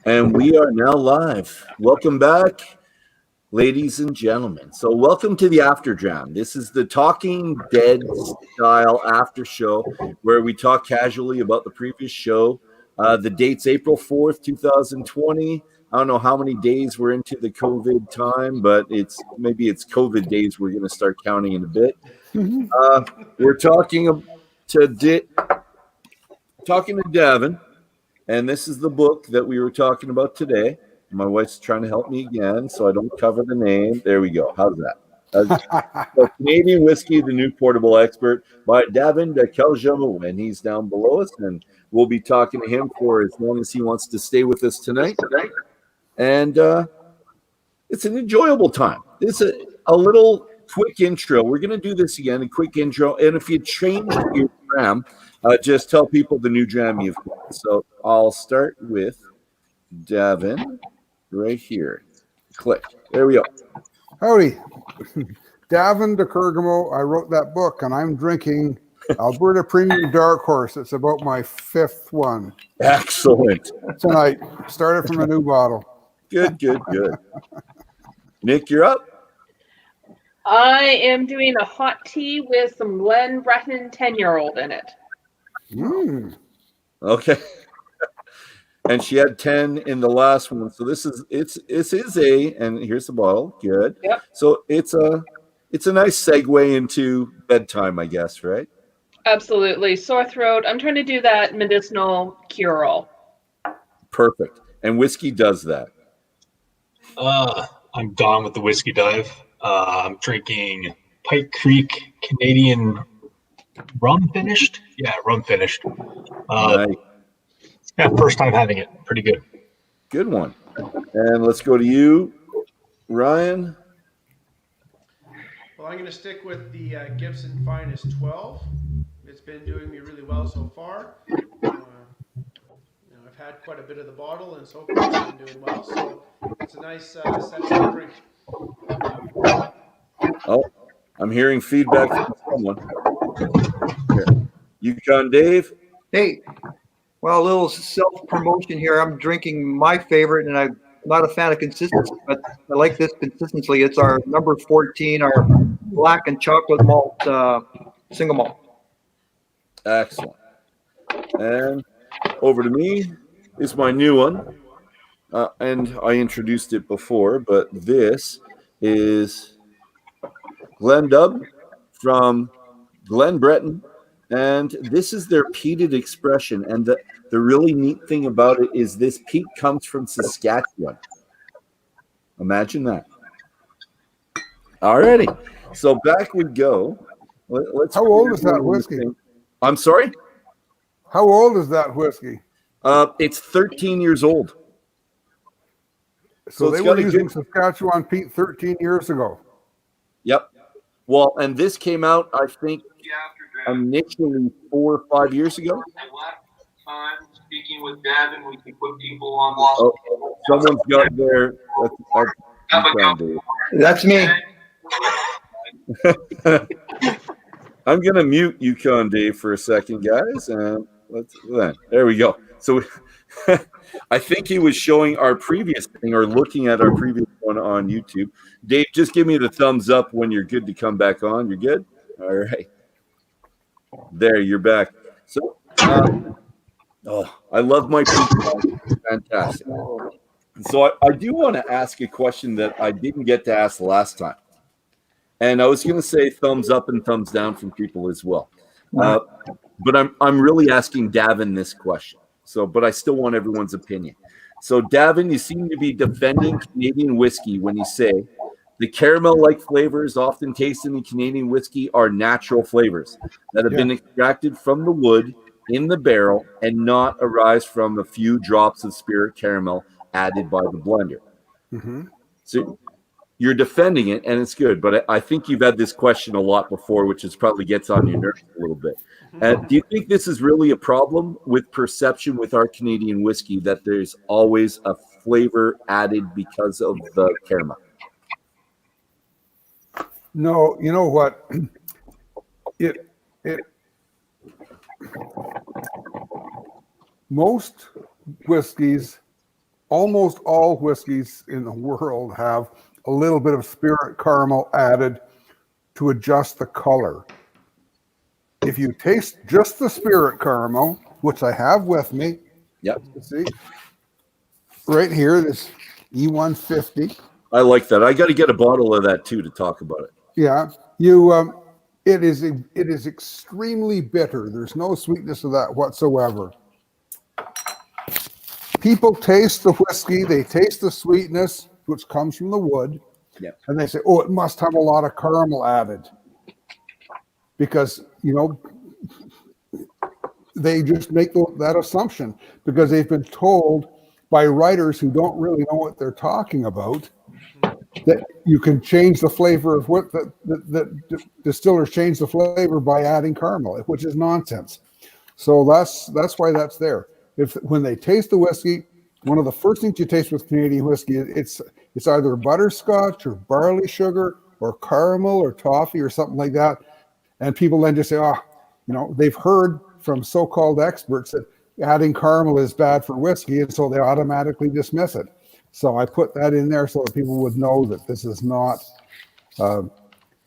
And we are now live. Welcome back, ladies and gentlemen. So welcome to the After Dram. This is the Talking Dead style after show where we talk casually about the previous show. The date's April 4th, 2020. I don't know how many days we're into the COVID time, but maybe it's COVID days we're going to start counting in a bit. We're talking to Davin. And this is the book that we were talking about today. My wife's trying to help me again, so I don't cover the name. There we go. How's that? So Canadian Whiskey, the New Portable Expert by Davin de Kergommeaux, and he's down below us, and we'll be talking to him for as long as he wants to stay with us tonight. And it's an enjoyable time. It's a little quick intro. We're going to do this again, a quick intro. And if you change your dram, just tell people the new dram you've got. So I'll start with Davin right here. Click. There we go. Howdy. Davin de Kergommeaux. I wrote that book, and I'm drinking Alberta Premium Dark Horse. It's about my fifth one. Excellent. Tonight. Started from a new bottle. Good. Nick, you're up. I am doing a hot tea with some Glen Breton 10-year-old in it. Okay. And she had 10 in the last one. So this is and here's the bottle. Good. Yep. So it's a nice segue into bedtime, I guess, right? Absolutely. Sore throat. I'm trying to do that medicinal cure-all. Perfect. And whiskey does that. I'm Don with the Whiskey Dive. I'm drinking Pike Creek Canadian rum finished. Yeah, rum finished. Nice. Yeah, first time having it. Pretty good. Good one. And let's go to you, Ryan. Well, I'm going to stick with the Gibson Finest 12. It's been doing me really well so far. I've had quite a bit of the bottle, and so far it's been doing well. So it's a nice set drink. Oh, I'm hearing feedback from someone. Here. Yukon Dave. Hey, well, a little self-promotion here. I'm drinking my favorite, and I'm not a fan of consistency, but I like this consistency. It's our number 14, our black and chocolate malt single malt. Excellent. And over to me is my new one. And I introduced it before, but this is Glen Dub from Glen Breton. And this is their peated expression. And the really neat thing about it is this peat comes from Saskatchewan. Imagine that. Alrighty. So back we go. Let's How old is that whiskey? I'm sorry? How old is that whiskey? It's 13 years old. So they were using Saskatchewan peat 13 years ago. Yep. Well, and this came out, I think, initially 4 or 5 years ago. Time speaking with Davin, we can put people on. Oh, someone's got their. That's me. I'm gonna mute Yukon Dave for a second, guys, and there we go. So I think he was showing our previous thing or looking at our previous one on YouTube. Dave, just give me the thumbs up when you're good to come back on. You're good? All right. There, you're back. So, I love my people. Fantastic. So I do want to ask a question that I didn't get to ask last time. And I was going to say thumbs up and thumbs down from people as well. But I'm really asking Davin this question. But I still want everyone's opinion. So, Davin, you seem to be defending Canadian whiskey when you say the caramel-like flavors often tasted in Canadian whiskey are natural flavors that have been extracted from the wood in the barrel and not arise from a few drops of spirit caramel added by the blender. Mm-hmm. So you're defending it, and it's good. But I think you've had this question a lot before, which is probably gets on your nerves a little bit. Do you think this is really a problem with perception with our Canadian whiskey, that there's always a flavor added because of the caramel? No, you know what? Most whiskeys almost all whiskeys in the world have a little bit of spirit caramel added to adjust the color. If you taste just the spirit caramel, which I have with me, Yep. see, right here, this E150. I like that. I got to get a bottle of that too to talk about it. Yeah, it is extremely bitter. There's no sweetness to that whatsoever. People taste the whiskey, they taste the sweetness, which comes from the wood, and they say, "Oh, it must have a lot of caramel added," because they just make that assumption because they've been told by writers who don't really know what they're talking about that you can change the flavor of what the distillers change the flavor by adding caramel, which is nonsense. So that's why that's there. When they taste the whiskey, one of the first things you taste with Canadian whiskey, it's either butterscotch or barley sugar or caramel or toffee or something like that. And people then just say, they've heard from so-called experts that adding caramel is bad for whiskey, and so they automatically dismiss it. So I put that in there so that people would know that this is not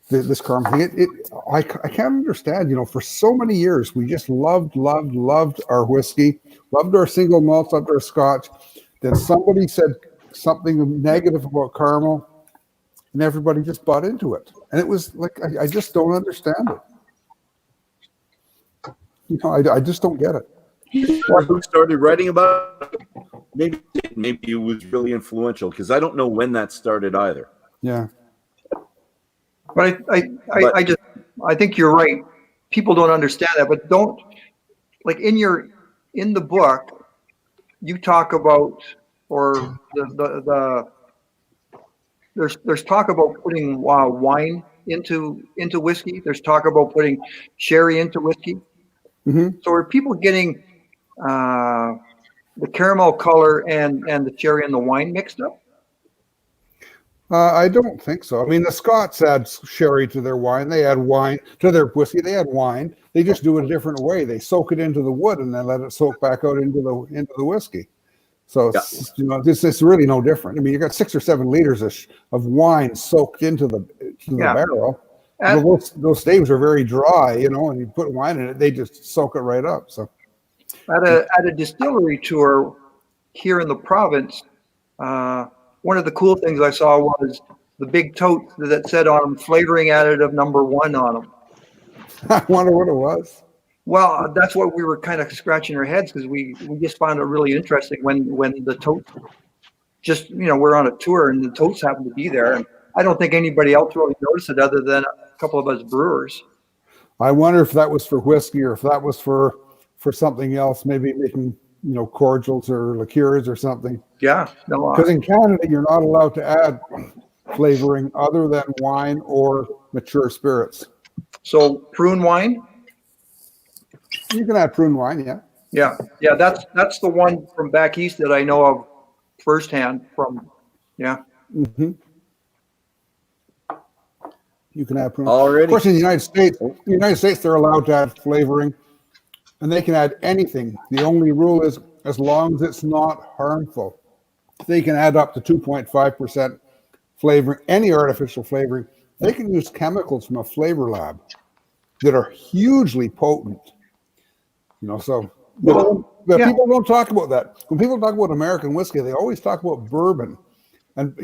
this caramel thing. I can't understand. For so many years we just loved our whiskey, loved our single malts, loved our Scotch. Then somebody said something negative about caramel, and everybody just bought into it. And it was like I just don't understand it. I just don't get it. Who started writing about it? Maybe it was really influential because I don't know when that started either. Yeah. But I think you're right. People don't understand that, but don't like in the book, you talk about or there's talk about putting wine into whiskey. There's talk about putting sherry into whiskey. Mm-hmm. So are people getting the caramel color and the cherry and the wine mixed up? I don't think so. I mean, the Scots add sherry to their wine. They add wine to their whiskey. They add wine. They just do it a different way. They soak it into the wood and then let it soak back out into the whiskey. So it's really no different. I mean, you got 6 or 7 liters of wine soaked into the barrel. Those staves are very dry, and you put wine in it, they just soak it right up. So at a distillery tour here in the province, one of the cool things I saw was the big tote that said on them flavoring additive #1 on them. I wonder what it was. Well, that's what we were kind of scratching our heads because we just found it really interesting when the totes just, we're on a tour and the totes happened to be there. And I don't think anybody else really noticed it other than a couple of us brewers. I wonder if that was for whiskey or if that was for something else, maybe making, cordials or liqueurs or something. Yeah. No, because in Canada, you're not allowed to add flavoring other than wine or mature spirits. So prune wine? You can add prune wine, yeah. Yeah. That's the one from back east that I know of firsthand from, yeah. Mm-hmm. You can add prune. Already. Of course, in the United States, they're allowed to add flavoring, and they can add anything. The only rule is as long as it's not harmful. They can add up to 2.5% flavoring, any artificial flavoring. They can use chemicals from a flavor lab that are hugely potent. So people don't talk about that. When people talk about American whiskey, they always talk about bourbon. And,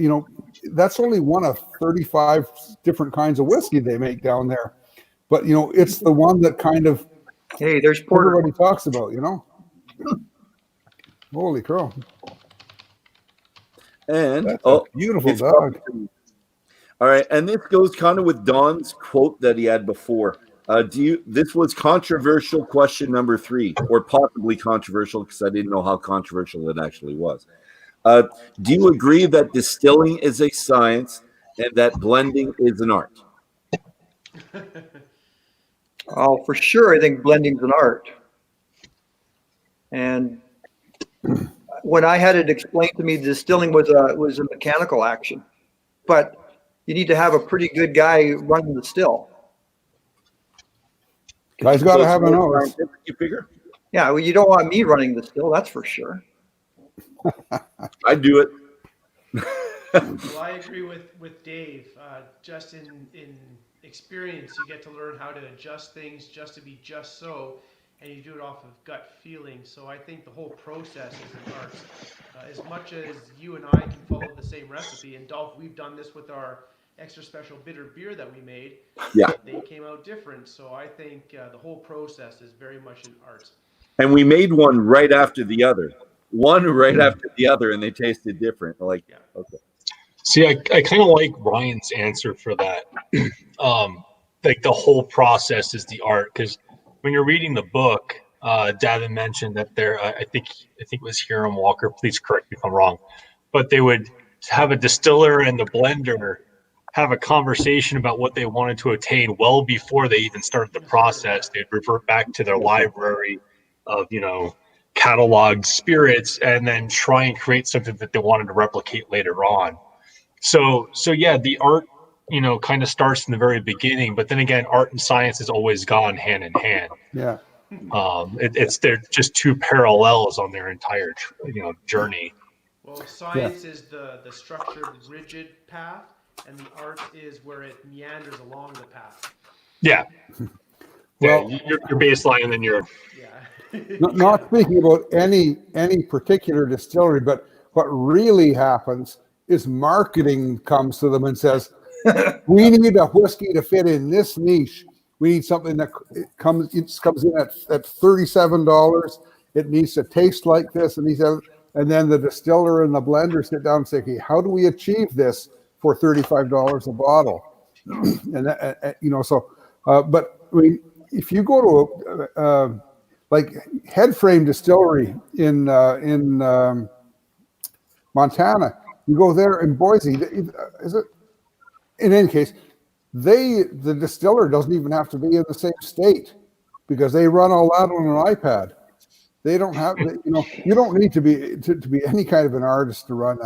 that's only one of 35 different kinds of whiskey they make down there. But, it's the one that kind of there's porter. Everybody talks about, Holy crow. And That's a beautiful dog. All right, and this goes kind of with Don's quote that he had before. This was controversial question number 3, or possibly controversial because I didn't know how controversial it actually was. Do you agree that distilling is a science and that blending is an art? Oh, for sure. I think blending's an art. And when I had it explained to me, distilling was a mechanical action, but you need to have a pretty good guy running the still. Guy's got to have an nose. You figure? Yeah, well, you don't want me running the still, that's for sure. I'd do it. Well, I agree with Dave. Just in experience, you get to learn how to adjust things just to be just so, and you do it off of gut feeling. So I think the whole process is an art. As much as you and I can follow the same recipe, and Dolph, we've done this with our extra special bitter beer that we made. Yeah. They came out different. So I think the whole process is very much an art. And we made one right after the other. One right after the other, and they tasted different. Like, Yeah. okay. See, I kind of like Ryan's answer for that. Like the whole process is the art, because when you're reading the book, Davin mentioned that there, I think it was Hiram Walker. Please correct me if I'm wrong, but they would have a distiller and the blender have a conversation about what they wanted to attain well before they even started the process. They'd revert back to their library of cataloged spirits and then try and create something that they wanted to replicate later on. So yeah, the art, kind of starts in the very beginning, but then again, art and science has always gone hand in hand. Yeah. They're just two parallels on their entire, journey. Well, science is the structured, rigid path, and the art is where it meanders along the path. Yeah. Well, your baseline, and then your. Yeah. not speaking about any particular distillery, but what really happens is marketing comes to them and says, we need a whiskey to fit in this niche. We need something that comes in at $37. It needs to taste like this, and then the distiller and the blender sit down and say, okay, how do we achieve this for $35 a bottle? But I mean, if you go to like Headframe Distillery in Montana, you go there in Boise. Is it? In any case, the distiller doesn't even have to be in the same state because they run all that on an iPad. They don't have, you don't need to be any kind of an artist to run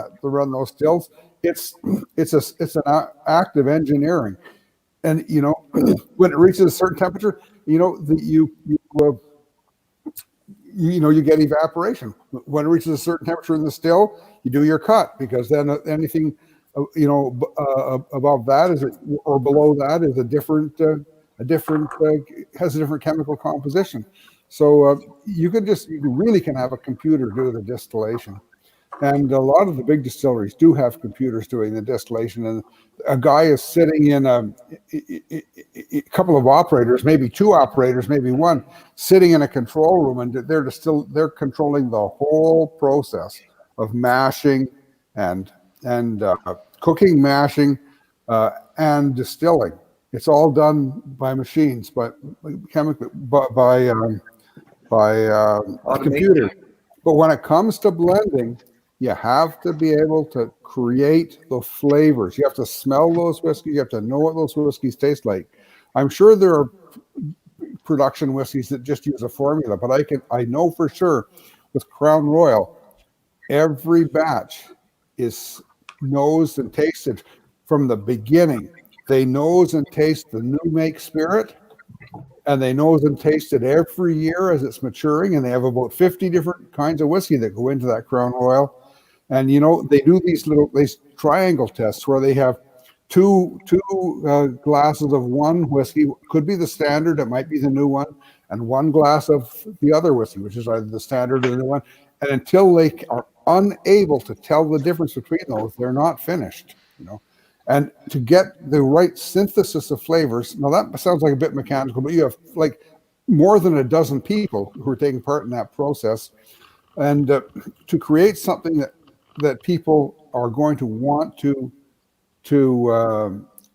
those stills. It's an act of engineering, and when it reaches a certain temperature, you get evaporation. When it reaches a certain temperature in the still, you do your cut, because then anything above that or below that is has a different chemical composition. So you really can have a computer do the distillation, and a lot of the big distilleries do have computers doing the distillation, and a guy is sitting in a couple of operators, maybe two operators, maybe one, sitting in a control room, and they're controlling the whole process of mashing and cooking, mashing, and distilling. It's all done by machines, by computer. But when it comes to blending, you have to be able to create the flavors. You have to smell those whiskeys. You have to know what those whiskeys taste like. I'm sure there are production whiskeys that just use a formula, but I know for sure with Crown Royal, every batch is nosed and tasted from the beginning. They nose and taste the new make spirit, and they nose and taste it every year as it's maturing, and they have about 50 different kinds of whiskey that go into that Crown Royal. And they do these triangle tests where they have two glasses of one whiskey, could be the standard, it might be the new one, and one glass of the other whiskey, which is either the standard or the new one. And until they are unable to tell the difference between those, they're not finished. And to get the right synthesis of flavors, now that sounds like a bit mechanical, but you have like more than a dozen people who are taking part in that process, and to create something that people are going to want to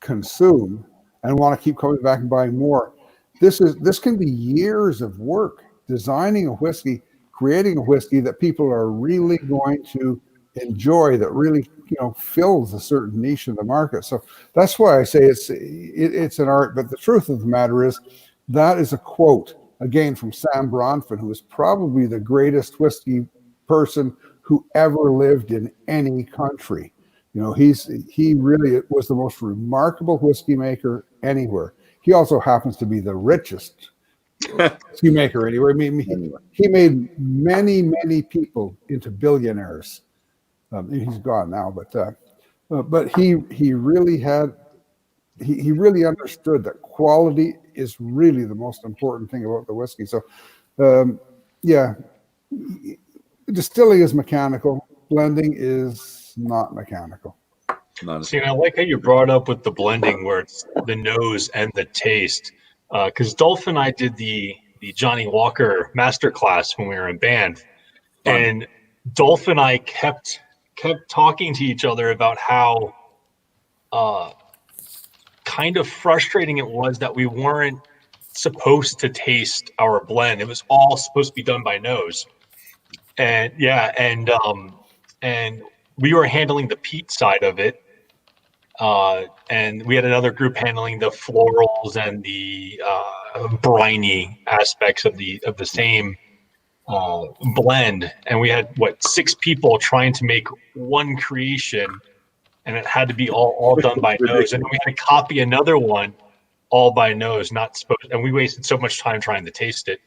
consume and want to keep coming back and buying more. This can be years of work designing a whiskey, creating a whiskey that people are really going to enjoy, that really fills a certain niche in the market. So that's why I say it's an art. But the truth of the matter is, that is a quote again from Sam Bronfman, who is probably the greatest whiskey person who ever lived in any country. He really was the most remarkable whiskey maker anywhere. He also happens to be the richest Whiskey maker anyway. I mean, he made many people into billionaires. He's gone now, but he really had he really understood that quality is really the most important thing about the whiskey. So, yeah, distilling is mechanical. Blending is not mechanical. See, and I like how you brought up with the blending where it's the nose and the taste. Because Dolph and I did the Johnny Walker masterclass when we were in band, and Dolph and I kept talking to each other about how kind of frustrating it was that we weren't supposed to taste our blend. It was all supposed to be done by nose, and and we were handling the peat side of it. And we had another group handling the florals and the briny aspects of the same blend. And we had 6 people trying to make one creation, and it had to be all done by nose. And we had to copy another one all by nose, not supposed. And we wasted so much time trying to taste it.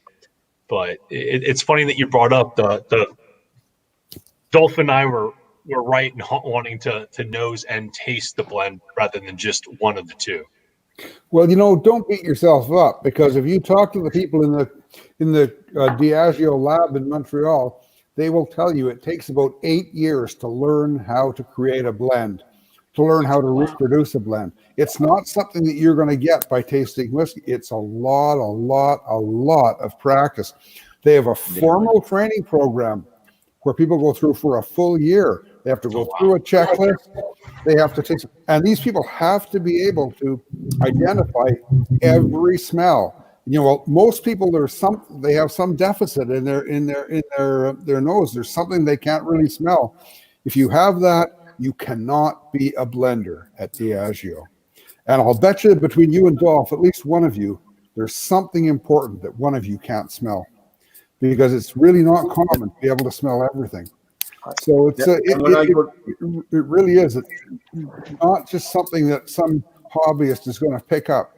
But it's funny that you brought up the Dolph and I were right in wanting to nose and taste the blend rather than just one of the two. Well, don't beat yourself up, because if you talk to the people in the Diageo lab in Montreal, they will tell you it takes about 8 years to learn how to create a blend, to learn how to reproduce a blend. It's not something that you're going to get by tasting whiskey. It's a lot of practice. They have a formal training program where people go through for a full year. They have to go through a checklist. They have to taste, and these people have to be able to identify every smell. Most people, they have some deficit in their nose. There's something they can't really smell. If you have that, you cannot be a blender at Diageo. And I'll bet you between you and Dolph, at least one of you, there's something important that one of you can't smell, because it's really not common to be able to smell everything. So it really is. It's not just something that some hobbyist is going to pick up.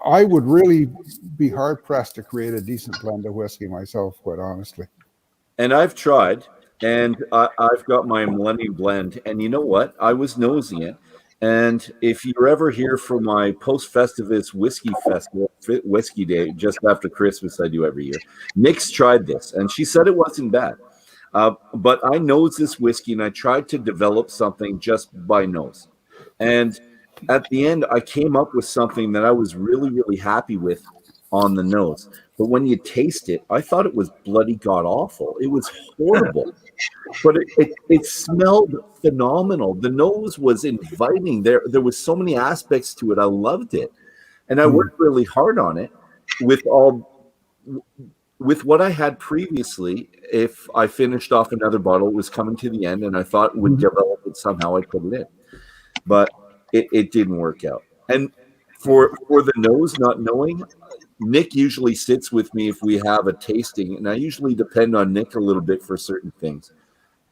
I would really be hard pressed to create a decent blend of whiskey myself, quite honestly. And I've tried, and I've got my Millennium Blend, and you know what? I was nosing it. And if you're ever here for my post-Festivus whiskey festival, whiskey day, just after Christmas, I do every year, Nick's tried this, and she said it wasn't bad. But I nosed this whiskey, and I tried to develop something just by nose. And at the end, I came up with something that I was really, really happy with on the nose. But when you taste it, I thought it was bloody god-awful. It was horrible. But it smelled phenomenal. The nose was inviting. There was so many aspects to it. I loved it. And I worked really hard on it with what I had previously. If I finished off another bottle, it was coming to the end, and I thought it would develop it somehow. I'd put it in. But it didn't work out. And for the nose, not knowing, Nick usually sits with me if we have a tasting, and I usually depend on Nick a little bit for certain things.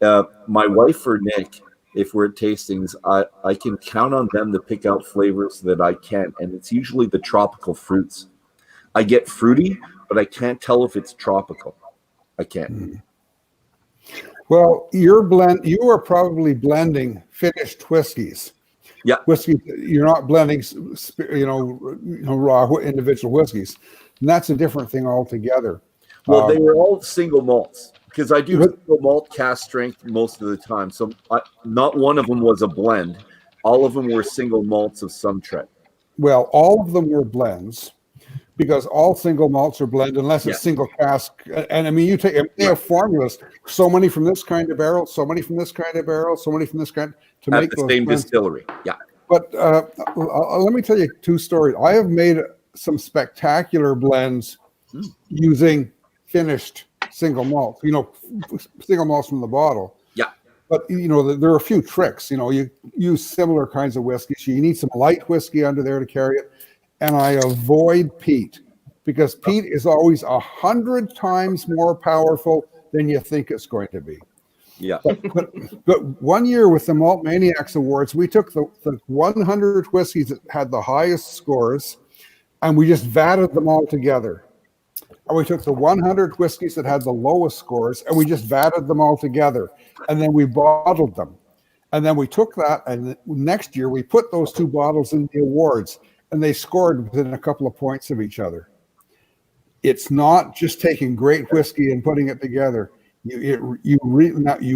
My wife or Nick, if we're at tastings, I can count on them to pick out flavors that I can't, and it's usually the tropical fruits. I get fruity, but I can't tell if it's tropical. I can't. Well, you are probably blending finished whiskeys. Yeah, whiskey. You're not blending, raw individual whiskeys, and that's a different thing altogether. Well, they were all single malts, because I do single malt cast strength most of the time. So not one of them was a blend. All of them were single malts of some trend. Well, all of them were blends, because all single malts are blend unless it's single cask. And I mean, they have formulas. So many from this kind of barrel, so many from this kind of barrel, so many from this kind to at make the those same blends. distillery. Yeah. But let me tell you 2 stories. I have made some spectacular blends using finished single malts. Single malts from the bottle. Yeah. But there are a few tricks. You use similar kinds of whiskeys. You need some light whiskey under there to carry it. And I avoid peat, because peat is always 100 times more powerful than you think it's going to be. Yeah. But one year with the Malt Maniacs Awards, we took the 100 whiskeys that had the highest scores, and we just vatted them all together. And we took the 100 whiskeys that had the lowest scores, and we just vatted them all together, and then we bottled them. And then we took that, and next year we put those 2 bottles in the awards, and they scored within a couple of points of each other. It's not just taking great whiskey and putting it together. There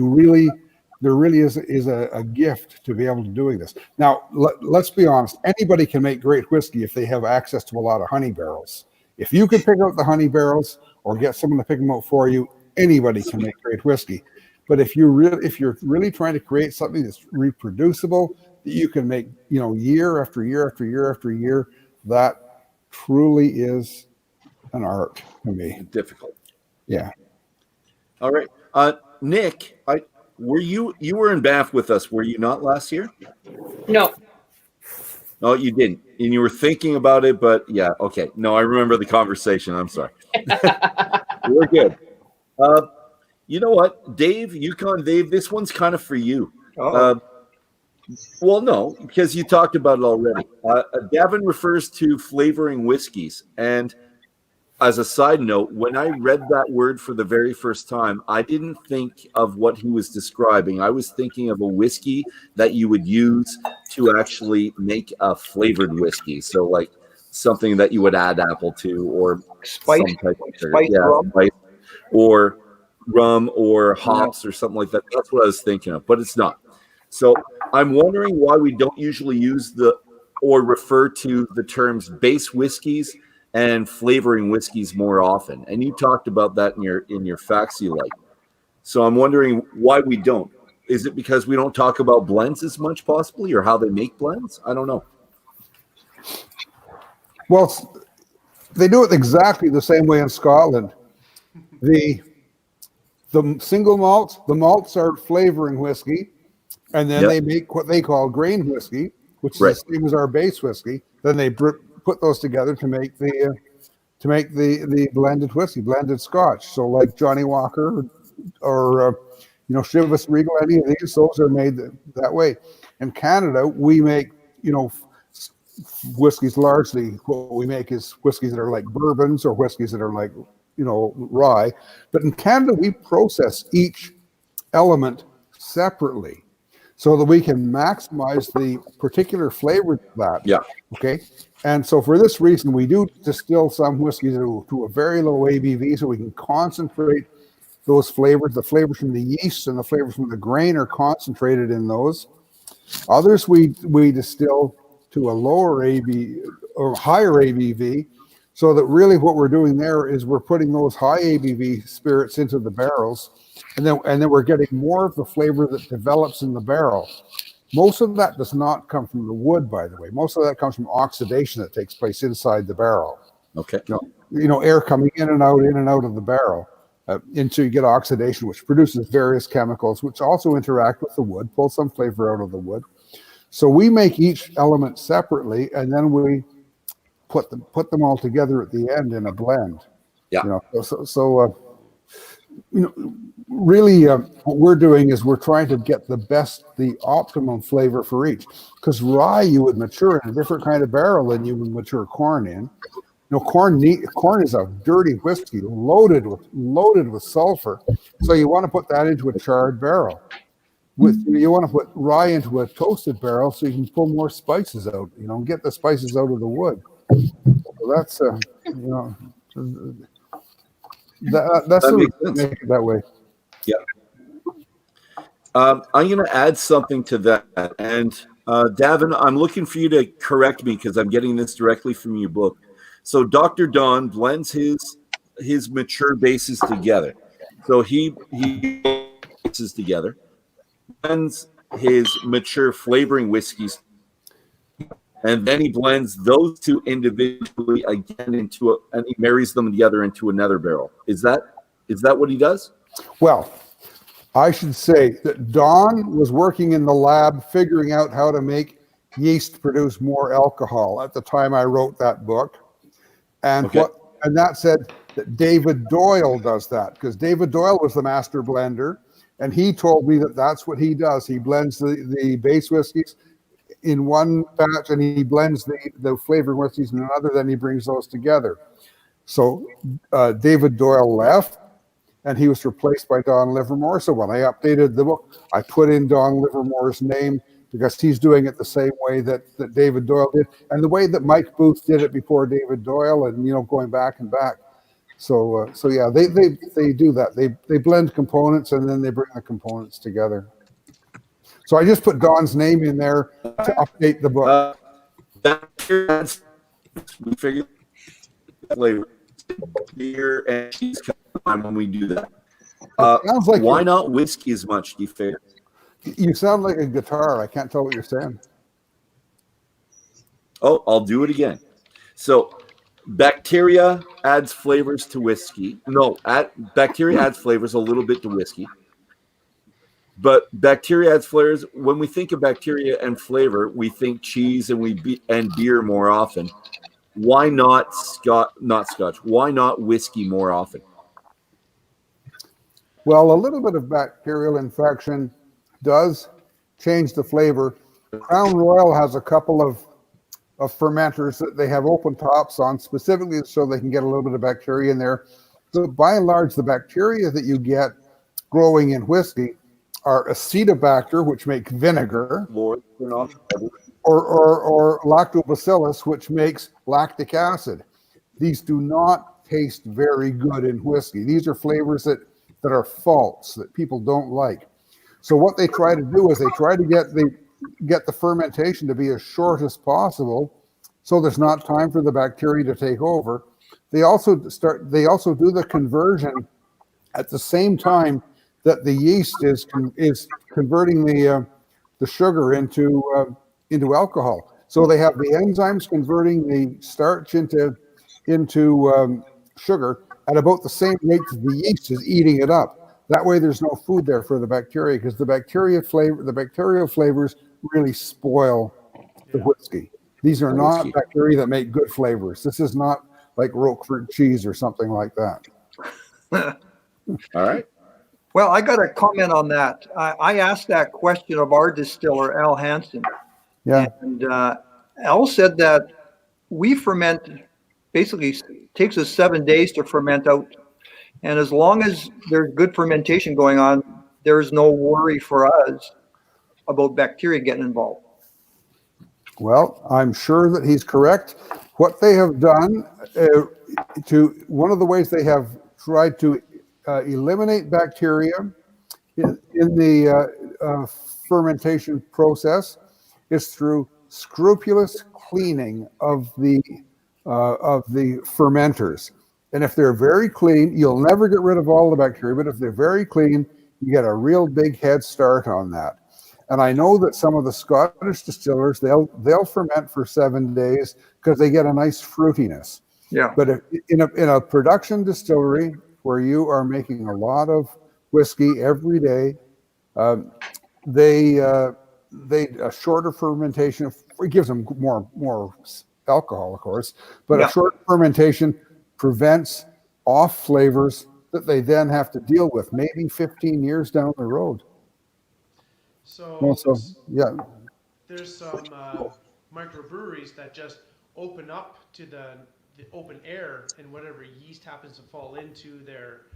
really is a gift to be able to doing this. Now, let's be honest. Anybody can make great whiskey if they have access to a lot of honey barrels. If you can pick out the honey barrels or get someone to pick them out for you, anybody can make great whiskey. But if you're really trying to create something that's reproducible, that you can make, year after year after year after year, that truly is an art to me. Difficult. Yeah. All right. Nick, you were in Banff with us, were you not last year? No. No, you didn't. And you were thinking about it, but yeah, okay. No, I remember the conversation. I'm sorry. We're good. You know what, Dave, Yukon Dave, this one's kind of for you. Well, no, because you talked about it already. Davin refers to flavoring whiskeys. And as a side note, when I read that word for the very first time, I didn't think of what he was describing. I was thinking of a whiskey that you would use to actually make a flavored whiskey. So like something that you would add apple to, or Spice, some type of rum. spice, or rum or hops or something like that. That's what I was thinking of, but it's not. So I'm wondering why we don't usually use or refer to the terms base whiskeys and flavoring whiskeys more often. And you talked about that in your facts you like. So I'm wondering why we don't. Is it because we don't talk about blends as much, possibly, or how they make blends? I don't know. Well, they do it exactly the same way in Scotland. The single malts, the malts are flavoring whiskey, and then they make what they call grain whiskey, which is the same as our base whiskey. Then they put those together to make the blended whiskey, blended Scotch. So like Johnny Walker or Chivas Regal, any of these, those are made that way. In Canada, we make whiskeys largely. What we make is whiskeys that are like bourbons or whiskeys that are like rye. But in Canada, we process each element separately so that we can maximize the particular flavor of that. Yeah. Okay. And so for this reason, we do distill some whiskeys to a very low ABV so we can concentrate those flavors. The flavors from the yeast and the flavors from the grain are concentrated in those. Others we distill to a lower ABV or higher ABV, so that really what we're doing there is we're putting those high ABV spirits into the barrels, and then we're getting more of the flavor that develops in the barrel. Most of that does not come from the wood, by the way. Most of that comes from oxidation that takes place inside the barrel. Okay. Air coming in and out of the barrel until you get oxidation, which produces various chemicals, which also interact with the wood, pull some flavor out of the wood. So we make each element separately, and then we put them all together at the end in a blend. Yeah. Really, what we're doing is we're trying to get the optimum flavor for each. Because rye you would mature in a different kind of barrel than you would mature corn in. Corn is a dirty whiskey loaded with sulfur. So you want to put that into a charred barrel. You want to put rye into a toasted barrel so you can pull more spices out. Get the spices out of the wood. So that's that's the reason to make it that way. Yeah. I'm going to add something to that. And Davin, I'm looking for you to correct me because I'm getting this directly from your book. So Dr. Don blends his mature bases together. So he bases together, blends his mature flavoring whiskeys, and then he blends those two individually again and he marries them together into another barrel. Is that what he does? Well, I should say that Don was working in the lab figuring out how to make yeast produce more alcohol at the time I wrote that book. And that said that David Doyle does that, because David Doyle was the master blender, and he told me that that's what he does. He blends the base whiskeys in one batch, and he blends the flavored whiskeys in another, then he brings those together. So David Doyle left, and he was replaced by Don Livermore. So when I updated the book, I put in Don Livermore's name because he's doing it the same way that David Doyle did, and the way that Mike Booth did it before David Doyle, and going back and back. So yeah, they do that. They blend components and then they bring the components together. So I just put Don's name in there to update the book. We figured flavor beer and cheese come when we do that. Sounds like why not whiskey as much? Do you figure? You sound like a guitar. I can't tell what you're saying. Oh, I'll do it again. So, bacteria adds flavors to whiskey. No, bacteria adds flavors a little bit to whiskey. But bacteria adds flavors. When we think of bacteria and flavor, we think cheese and beer more often. Why not Scotch? Why not whiskey more often? Well, a little bit of bacterial infection does change the flavor. Crown Royal has a couple of fermenters that they have open tops on, specifically so they can get a little bit of bacteria in there. So by and large, the bacteria that you get growing in whiskey are acetobacter, which make vinegar, or lactobacillus, which makes lactic acid. These do not taste very good in whiskey. These are flavors that are false, that people don't like. So what they try to do is they try to get the fermentation to be as short as possible, so there's not time for the bacteria to take over. They also do the conversion at the same time that the yeast is converting the sugar into alcohol. So they have the enzymes converting the starch into sugar at about the same rate that the yeast is eating it up. That way, there's no food there for the bacteria, because the bacterial flavors really spoil the whiskey. These are not bacteria that make good flavors. This is not like Roquefort cheese or something like that. All right. Well, I got a comment on that. I asked that question of our distiller, Al Hansen. Yeah. And Al said that we ferment, basically takes us 7 days to ferment out. And as long as there's good fermentation going on, there's no worry for us about bacteria getting involved. Well, I'm sure that he's correct. What they have done, one of the ways they have tried to eliminate bacteria in the fermentation process is through scrupulous cleaning of the fermenters. And if they're very clean, you'll never get rid of all the bacteria, but if they're very clean, you get a real big head start on that. And I know that some of the Scottish distillers, they'll ferment for 7 days because they get a nice fruitiness. Yeah. But in a production distillery where you are making a lot of whiskey every day, a shorter fermentation, it gives them more alcohol, of course, but a short fermentation prevents off flavors that they then have to deal with maybe 15 years down the road. So yeah, there's some microbreweries that just open up to the open air, and whatever yeast happens to fall into their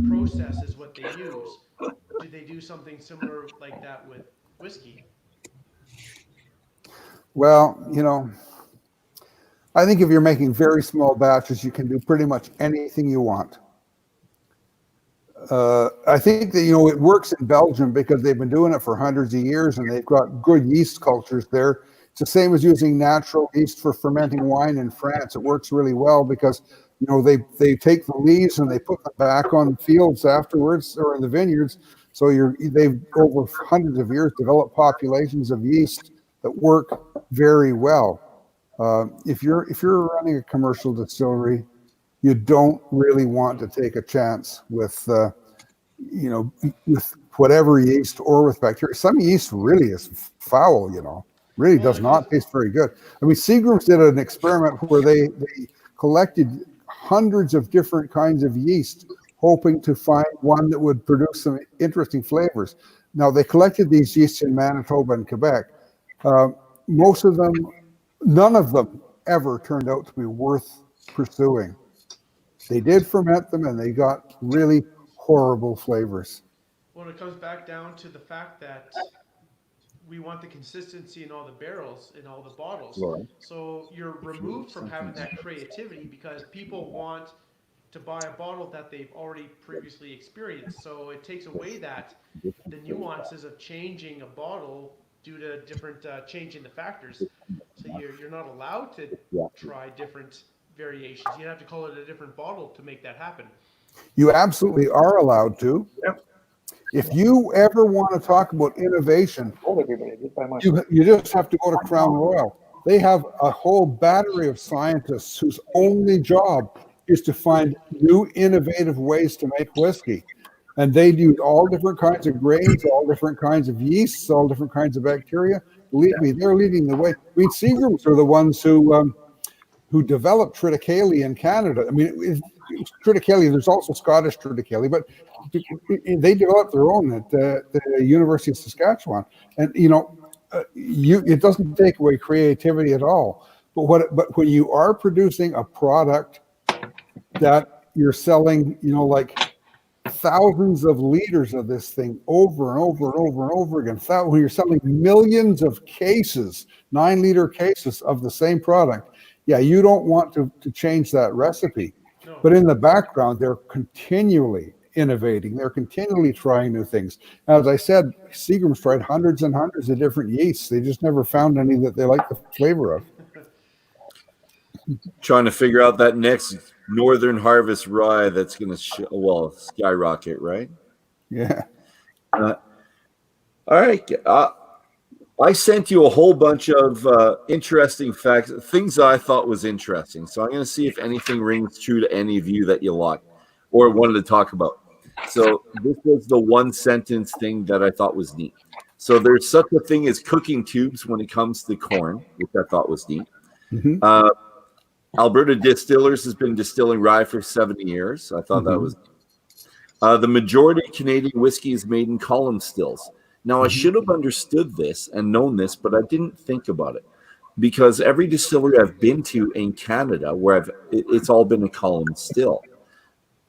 process is what they use. Do they do something similar like that with whiskey? Well, I think if you're making very small batches, you can do pretty much anything you want. I think that, it works in Belgium because they've been doing it for hundreds of years and they've got good yeast cultures there. It's the same as using natural yeast for fermenting wine in France. It works really well because, they take the leaves and they put them back on the fields afterwards or in the vineyards. So they've over hundreds of years developed populations of yeast that work very well. If you're running a commercial distillery, you don't really want to take a chance with with whatever yeast or with bacteria. Some yeast really is foul, really does not taste very good. I mean, Seagram's did an experiment where they collected hundreds of different kinds of yeast, hoping to find one that would produce some interesting flavors. Now, they collected these yeasts in Manitoba and Quebec. Most of them, none of them ever turned out to be worth pursuing. They did ferment them, and they got really horrible flavors. Well, it comes back down to the fact that we want the consistency in all the barrels, in all the bottles. Right. So you're removed from having that creativity because people want to buy a bottle that they've already previously experienced. So it takes away the nuances of changing a bottle due to different changing the factors. So you're not allowed to try different variations. You have to call it a different bottle to make that happen. You absolutely are allowed to. Yep. If you ever want to talk about innovation, Told everybody, just by my. you just have to go to Crown Royal. They have a whole battery of scientists whose only job is to find new innovative ways to make whiskey. And they use all different kinds of grains, all different kinds of yeasts, all different kinds of bacteria. Believe me, they're leading the way. I mean, Seagrams are the ones who developed triticale in Canada. I mean, triticale, there's also Scottish triticale, but they developed their own at the University of Saskatchewan. And, it doesn't take away creativity at all. But when you are producing a product that you're selling, like thousands of liters of this thing over and over and over and over again, when you're selling millions of cases, 9-liter cases of the same product, you don't want to change that recipe. No. But in the background, they're continually innovating. They're continually trying new things. As I said, Seagram's tried hundreds and hundreds of different yeasts. They just never found any that they like the flavor of. Trying to figure out that next Northern Harvest rye that's going to skyrocket, right? Yeah. All right. I sent you a whole bunch of interesting facts, things that I thought was interesting. So I'm going to see if anything rings true to any of you that you like or wanted to talk about. So this was the one sentence thing that I thought was neat. So there's such a thing as cooking tubes when it comes to corn, which I thought was neat. Mm-hmm. Alberta Distillers has been distilling rye for 70 years. I thought that was neat. The majority of Canadian whiskey is made in column stills. Now, I should have understood this and known this, but I didn't think about it because every distillery I've been to in Canada, where it's all been a column still.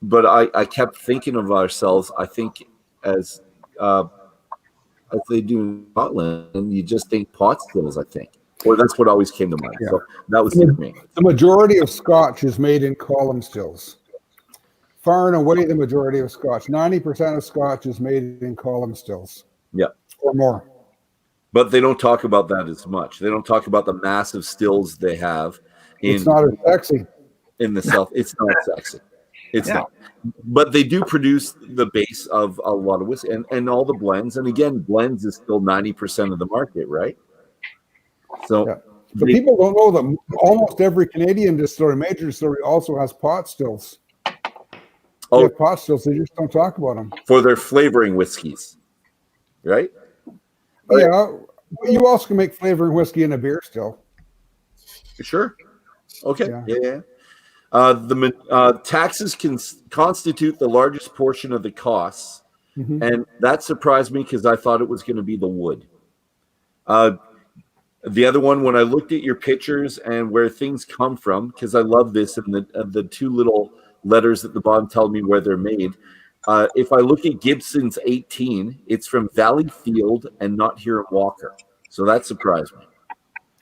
But I kept thinking of ourselves, I think, as they do in Scotland, and you just think pot stills, I think. Or that's what always came to mind. Yeah. So that was me. The majority of Scotch is made in column stills. Far and away the majority of Scotch. 90% of Scotch is made in column stills. Yeah. Or more. But they don't talk about that as much. They don't talk about the massive stills they have. It's not as sexy. In the South. It's not sexy. It's not. But they do produce the base of a lot of whiskey and all the blends. And again, blends is still 90% of the market, right? So but people don't know that almost every Canadian distillery, major distillery, also has pot stills. They have pot stills. They just don't talk about them. For their flavoring whiskeys, right? Yeah. You also can make flavoring whiskey in a beer still. Sure. Okay. Yeah. The taxes can constitute the largest portion of the costs, and that surprised me because I thought it was going to be the wood. The other one, when I looked at your pictures and where things come from, because I love this, and the two little letters at the bottom tell me where they're made. If I look at Gibson's 18, it's from Valleyfield and not here at Walker. So that surprised me.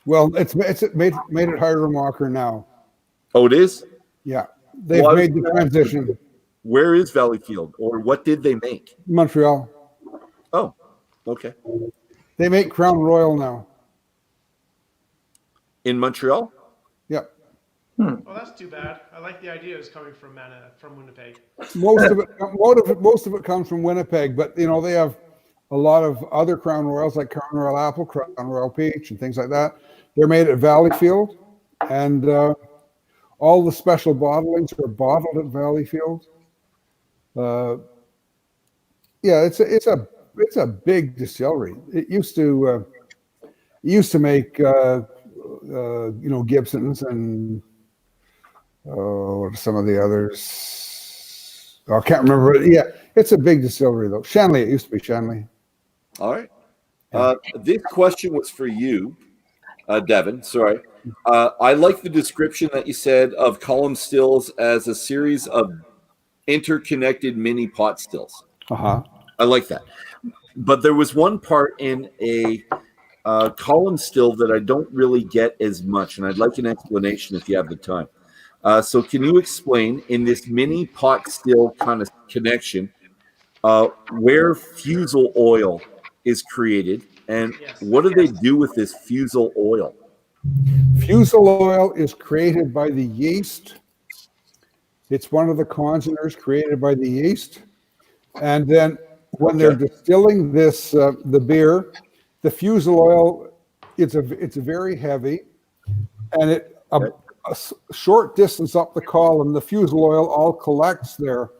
Well, it's made it Hiram Walker now. Oh, it is? Yeah. They've made the transition. Where is Valleyfield, or what did they make? Montreal. Oh, okay. They make Crown Royal now. In Montreal? Yeah. Well, that's too bad. I like the idea it's coming from Winnipeg. Most of it comes from Winnipeg, but they have a lot of other Crown Royals like Crown Royal Apple, Crown Royal Peach, and things like that. They're made at Valleyfield, and all the special bottlings are bottled at Valleyfield. It's a big distillery. It used to make Gibson's and what are some of the others? I can't remember. Yeah, it's a big distillery though. Shanley, it used to be Shanley. All right. This question was for you, Devin. Sorry. I like the description that you said of column stills as a series of interconnected mini pot stills. Uh-huh. I like that. But there was one part in a column still that I don't really get as much, and I'd like an explanation if you have the time. So can you explain in this mini pot still kind of connection where fusel oil is created, and what do they do with this fusel oil? Fusel oil is created by the yeast. It's one of the congeners created by the yeast. And then when they're distilling this, the beer, the fusel oil, it's very heavy, and a short distance up the column, the fusel oil all collects there,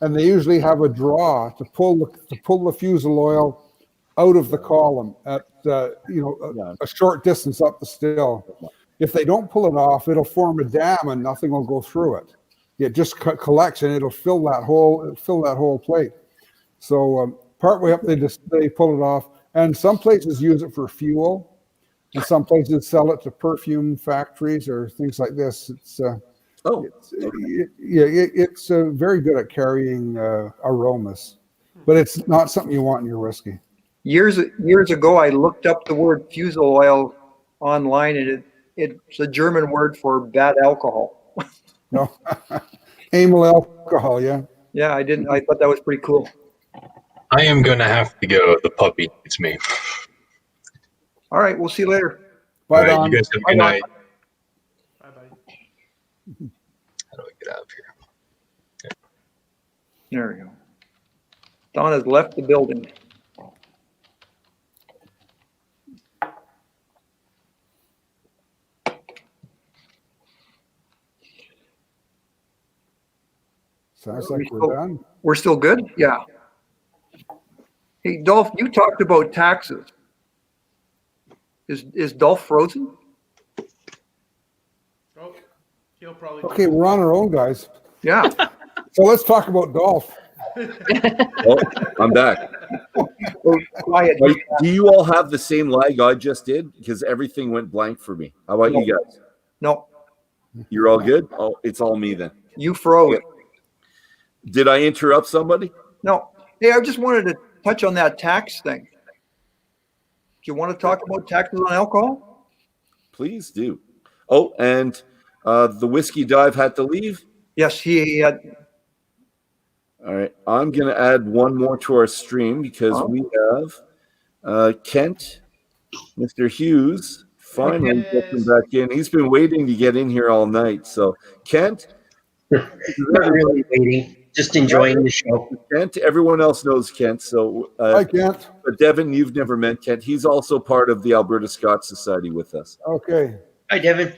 and they usually have a draw to pull the fusel oil out of the column at a short distance up the still. If they don't pull it off, it'll form a dam and nothing will go through it. It just collects and it'll fill that whole plate. So partway up, they pull it off, and some places use it for fuel, and some places sell it to perfume factories or things like this. It's very good at carrying aromas, but it's not something you want in your whiskey. Years ago, I looked up the word fusel oil online, and it's a German word for bad alcohol. No, amyl alcohol, yeah. Yeah, I thought that was pretty cool. I am going to have to go. The puppy needs me. All right, we'll see you later. Bye, All right, Don. you guys have a good night. Bye-bye. How do I get out of here? There we go. Don has left the building. Sounds like we're done. We're still good? Yeah. Hey, Dolph, you talked about taxes. Is Dolph frozen? Oh, he'll probably. Okay, we're on our own, guys. Yeah. So let's talk about Dolph. Oh, I'm back. Quiet. Do you all have the same lag I just did? Because everything went blank for me. How about you guys? No, You're all good? Oh, it's all me then. you froze. Did I interrupt somebody? No. Hey, I just wanted to touch on that tax thing. Do you want to talk about taxes on alcohol? Please do. Oh, and the whiskey dive had to leave. Yes, he had. All right. I'm going to add one more to our stream because we have Kent, Mr. Hughes, finally getting back in. He's been waiting to get in here all night. So, Kent. Not really waiting, just enjoying the show. Kent, everyone else knows Kent. So, Hi, Kent. But Devin, you've never met Kent. He's also part of the Alberta Scotch Society with us. Okay. Hi, Devin.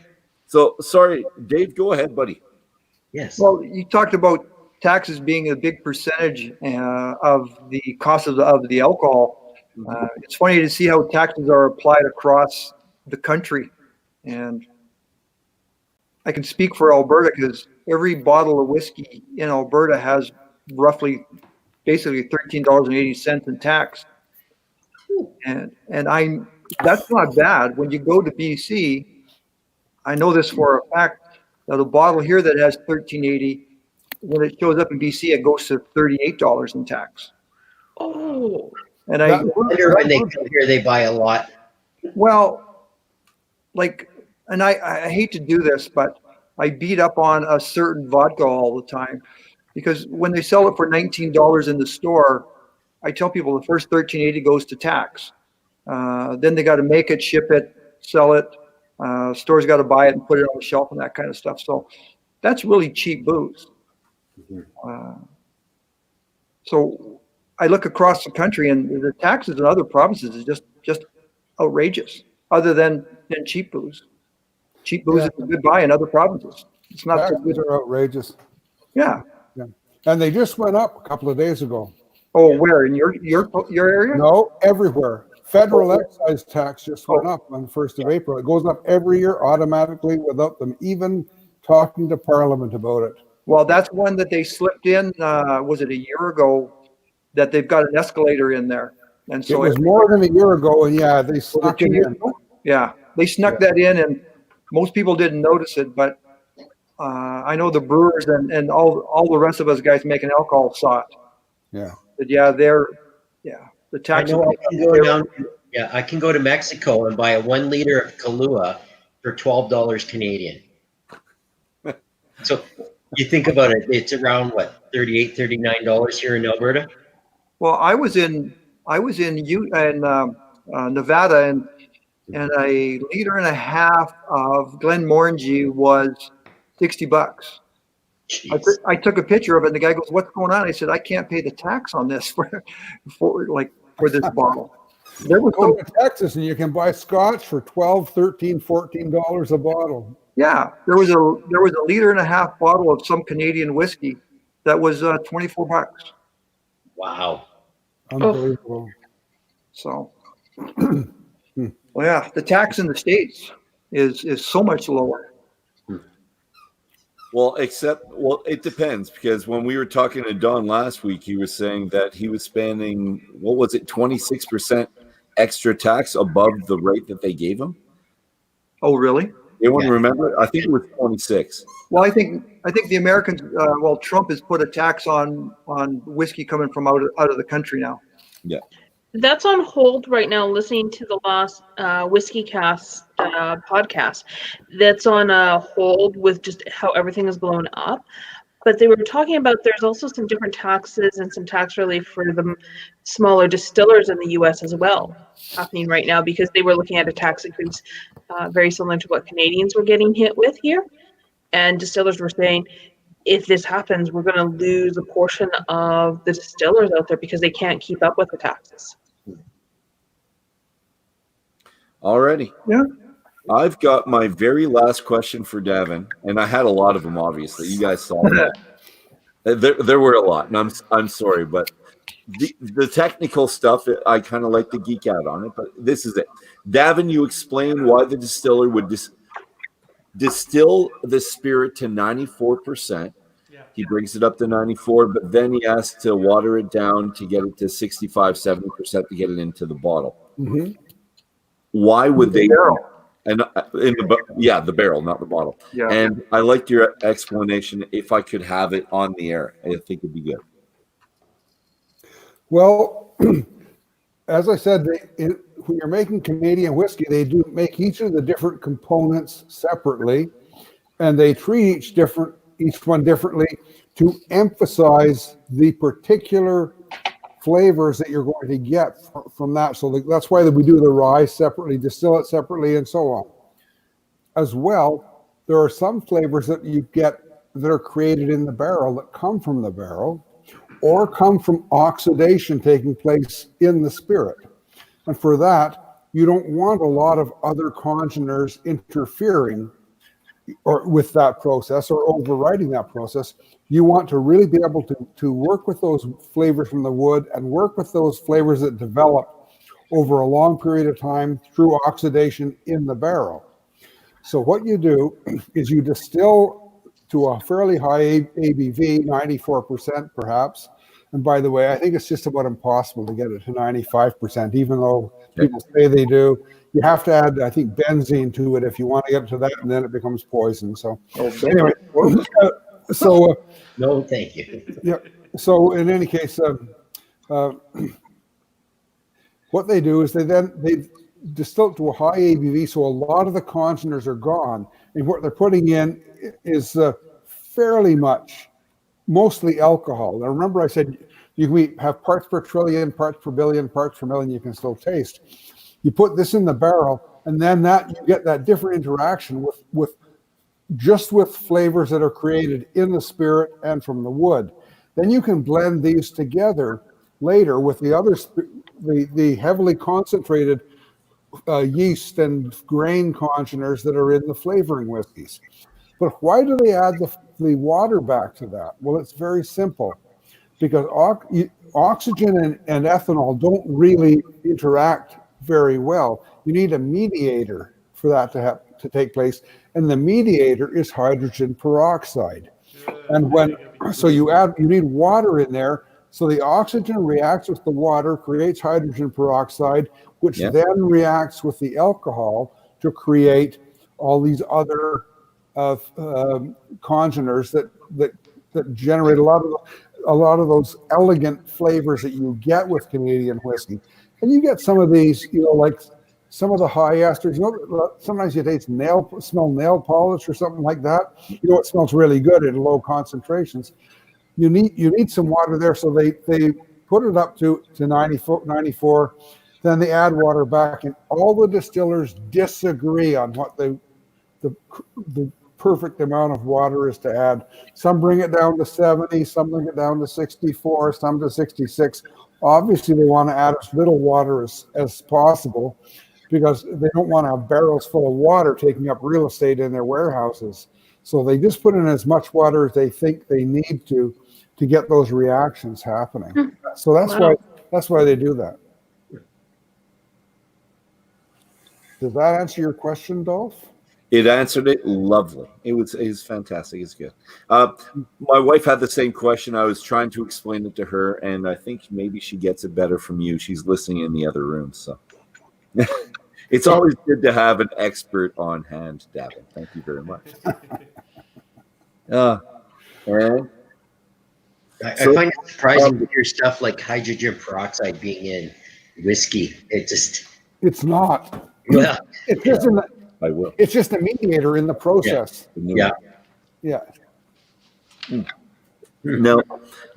So, sorry, Dave, go ahead, buddy. Yes. Well, you talked about taxes being a big percentage of the cost of the alcohol. It's funny to see how taxes are applied across the country. And I can speak for Alberta because every bottle of whiskey in Alberta has roughly basically $13.80 in tax. And that's not bad. When you go to BC, I know this for a fact, that a bottle here that has $13.80, when it shows up in BC, it goes to $38 in tax. Oh. And I wonder when they come here, they buy a lot. Well, like, and I hate to do this, but I beat up on a certain vodka all the time because when they sell it for $19 in the store, I tell people the first $13.80 goes to tax. Then they got to make it, ship it, sell it. Stores got to buy it and put it on the shelf and that kind of stuff. So that's really cheap booze. So I look across the country and the taxes in other provinces is just outrageous, other than cheap booze. Cheap booze is a good buy in other provinces. It's not so good. Taxes are outrageous. Yeah. Yeah. And they just went up a couple of days ago. Oh, where? In your area? No, everywhere. Federal excise tax just went up on the 1st of April. It goes up every year automatically without them even talking to Parliament about it. Well, that's one that they slipped in, was it a year ago, that they've got an escalator in there. And It so was more than a year ago, and yeah, they snuck it in. Yeah, they snuck that in, and most people didn't notice it, but I know the brewers and all the rest of us guys making alcohol saw it. Yeah. But yeah, the I tax. know I can go down. Yeah, I can go to Mexico and buy a 1 liter of Kahlua for $12 Canadian. So you think about it, it's around what, $38, $39 here in Alberta? Well, I was in Nevada, and a liter and a half of Glenmorangie was $60. Jeez. I took a picture of it, and the guy goes, "What's going on?" I said, "I can't pay the tax on this for this bottle." There was Go some, to Texas and you can buy Scotch for $12, $13, $14 a bottle. yeah, there was a liter and a half bottle of some Canadian whiskey that was $24. Wow. Unbelievable. So, well, yeah, the tax in the States is so much lower. Well, it depends, because when we were talking to Don last week, he was saying that he was spending, what was it, 26% extra tax above the rate that they gave him. Oh, really? Anyone remember? I think it was 26. Well, I think the Americans. Trump has put a tax on whiskey coming from out of the country now. Yeah. That's on hold right now, listening to the last Whiskey Cast podcast. That's on hold with just how everything is blown up. But they were talking about there's also some different taxes and some tax relief for the smaller distillers in the U.S. as well happening right now, because they were looking at a tax increase very similar to what Canadians were getting hit with here. And distillers were saying, if this happens, we're going to lose a portion of the distillers out there because they can't keep up with the taxes. Alrighty. Yeah. I've got my very last question for Davin, and I had a lot of them. Obviously, you guys saw that. There were a lot, and I'm sorry, but the technical stuff, I kind of like to geek out on it. But this is it, Davin. You explain why the distiller would distill the spirit to 94%. He brings it up to 94, but then he has to water it down to get it to 65, 70% to get it into the bottle. Mm-hmm. Why would they? Barrel. And the barrel, not the bottle. Yeah. And I liked your explanation. If I could have it on the air, I think it'd be good. Well, as I said, when you're making Canadian whiskey, they do make each of the different components separately, and they treat each one differently to emphasize the particular flavors that you're going to get from that. So that's why we do the rye separately, distill it separately, and so on. As well, there are some flavors that you get that are created in the barrel that come from the barrel or come from oxidation taking place in the spirit. And for that, you don't want a lot of other congeners interfering or with that process or overriding that process. You want to really be able to work with those flavors from the wood and work with those flavors that develop over a long period of time through oxidation in the barrel. So what you do is you distill to a fairly high ABV, 94% perhaps. And by the way, I think it's just about impossible to get it to 95%, even though people say they do. You have to add, I think, benzene to it if you want to get it to that, and then it becomes poison. So anyway, No, thank you. yeah. So in any case, what they do is they distill it to a high ABV, so a lot of the congeners are gone, and what they're putting in is mostly alcohol. Now remember, I said you can have parts per trillion, parts per billion, parts per million. You can still taste. You put this in the barrel, and then you get that different interaction with flavors that are created in the spirit and from the wood. Then you can blend these together later with the heavily concentrated yeast and grain congeners that are in the flavoring whiskeys. But why do they add the water back to that? Well, it's very simple, because oxygen and ethanol don't really interact very well. You need a mediator for that to take place, and the mediator is hydrogen peroxide. And you need water in there So the oxygen reacts with the water, creates hydrogen peroxide, which Yeah. then reacts with the alcohol to create all these other congeners that generate a lot of those elegant flavors that you get with Canadian whiskey. And you get some of these, like some of the high esters. Sometimes you smell nail polish or something like that. It smells really good at low concentrations. You need some water there, so they put it up to 94. Then they add water back, and all the distillers disagree on what the perfect amount of water is to add. Some bring it down to 70, some bring it down to 64, some to 66. Obviously, they want to add as little water as possible because they don't want to have barrels full of water taking up real estate in their warehouses. So they just put in as much water as they think they need to get those reactions happening. So that's why they do that. Does that answer your question, Dolph? It answered it lovely. It was fantastic. It's good. My wife had the same question. I was trying to explain it to her, and I think maybe she gets it better from you. She's listening in the other room, so it's always good to have an expert on hand, Davin. Thank you very much. And I find it surprising to hear stuff like hydrogen peroxide being in whiskey. It's not. Well, It's just I will. It's just a mediator in the process. Yeah. Now,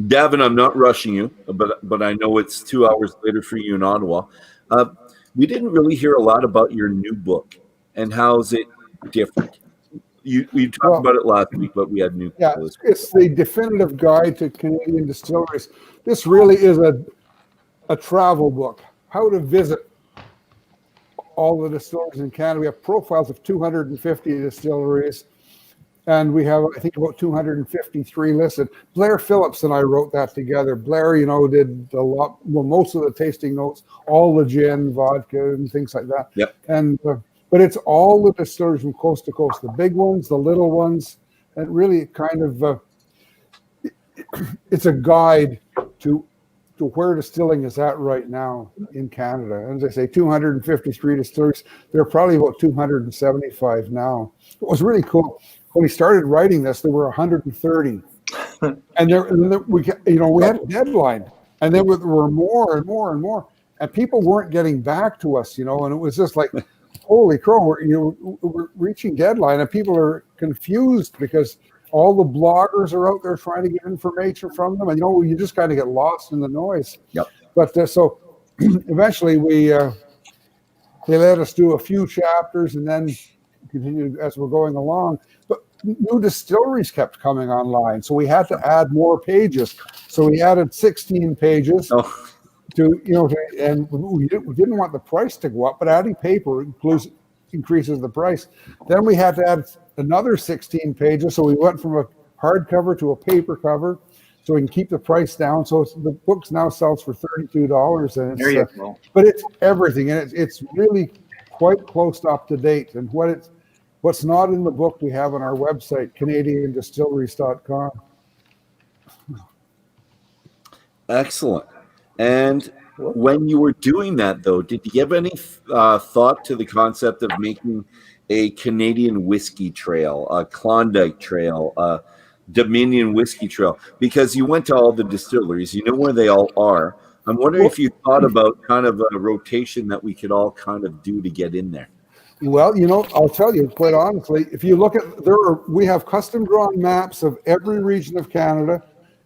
Davin, I'm not rushing you, but I know it's 2 hours later for you in Ottawa. We didn't really hear a lot about your new book and how's it different. You talked about it last week, but we had new. Yeah, it's the definitive guide to Canadian distilleries. This really is a travel book. How to visit all the distilleries in Canada. We have profiles of 250 distilleries, and we have, I think, about 253 listed. Blair Phillips and I wrote that together. Blair, did a lot, most of the tasting notes, all the gin, vodka, and things like that. Yep. And but it's all the distilleries from coast to coast, the big ones, the little ones, and really kind of it's a guide to where distilling is at right now in Canada. And as I say, 253 distilleries. There are probably about 275 now. It was really cool. When we started writing this, there were 130, and we had a deadline, and then there were more and more and more, and people weren't getting back to us, and it was just like, holy crow, we're reaching deadline, and people are confused because all the bloggers are out there trying to get information from them, and you just kind of get lost in the noise. Yep. But so eventually they let us do a few chapters and then continue as we're going along. But new distilleries kept coming online, so we had to add more pages. So we added 16 pages. Oh. And we didn't want the price to go up, but adding paper increases the price. Then we had to add another 16 pages, so we went from a hardcover to a paper cover, so we can keep the price down. So the book now sells for $32, and There you go. But it's everything, and it's really quite close up to date. And what's not in the book we have on our website, CanadianDistilleries.com. Excellent. And when you were doing that, though, did you give any thought to the concept of making a Canadian whiskey trail, a Klondike trail, a Dominion whiskey trail? Because you went to all the distilleries, you know where they all are. I'm wondering if you thought about kind of a rotation that we could all kind of do to get in there. Well, I'll tell you quite honestly, if you look at we have custom drawn maps of every region of Canada,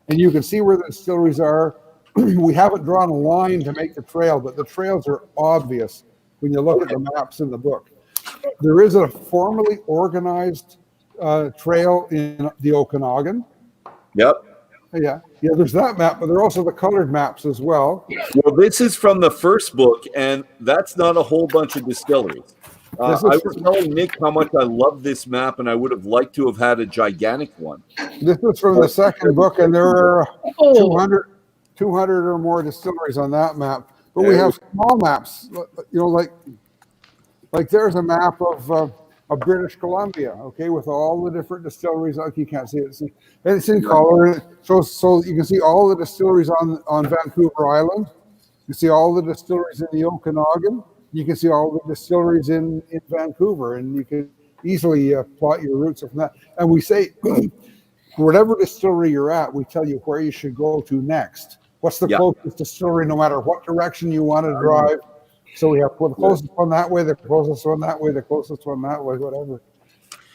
and you can see where the distilleries are. We haven't drawn a line to make the trail, but the trails are obvious when you look at the maps in the book. There is a formally organized trail in the Okanagan. Yep. Yeah, there's that map, but there are also the colored maps as well. Well, this is from the first book, and that's not a whole bunch of distilleries. I was telling Nick how much I love this map, and I would have liked to have had a gigantic one. This is from the second book, and there are 200 or more distilleries on that map. But we have small maps, like there's a map of of British Columbia, okay, with all the different distilleries. Like you can't see it, and it's in color. So you can see all the distilleries on Vancouver Island. You see all the distilleries in the Okanagan. You can see all the distilleries in Vancouver, and you can easily plot your routes from that. And we say, whatever distillery you're at, we tell you where you should go to next. What's the closest distillery, no matter what direction you want to drive. So we have the closest one that way, the closest one that way, the closest one that way, whatever.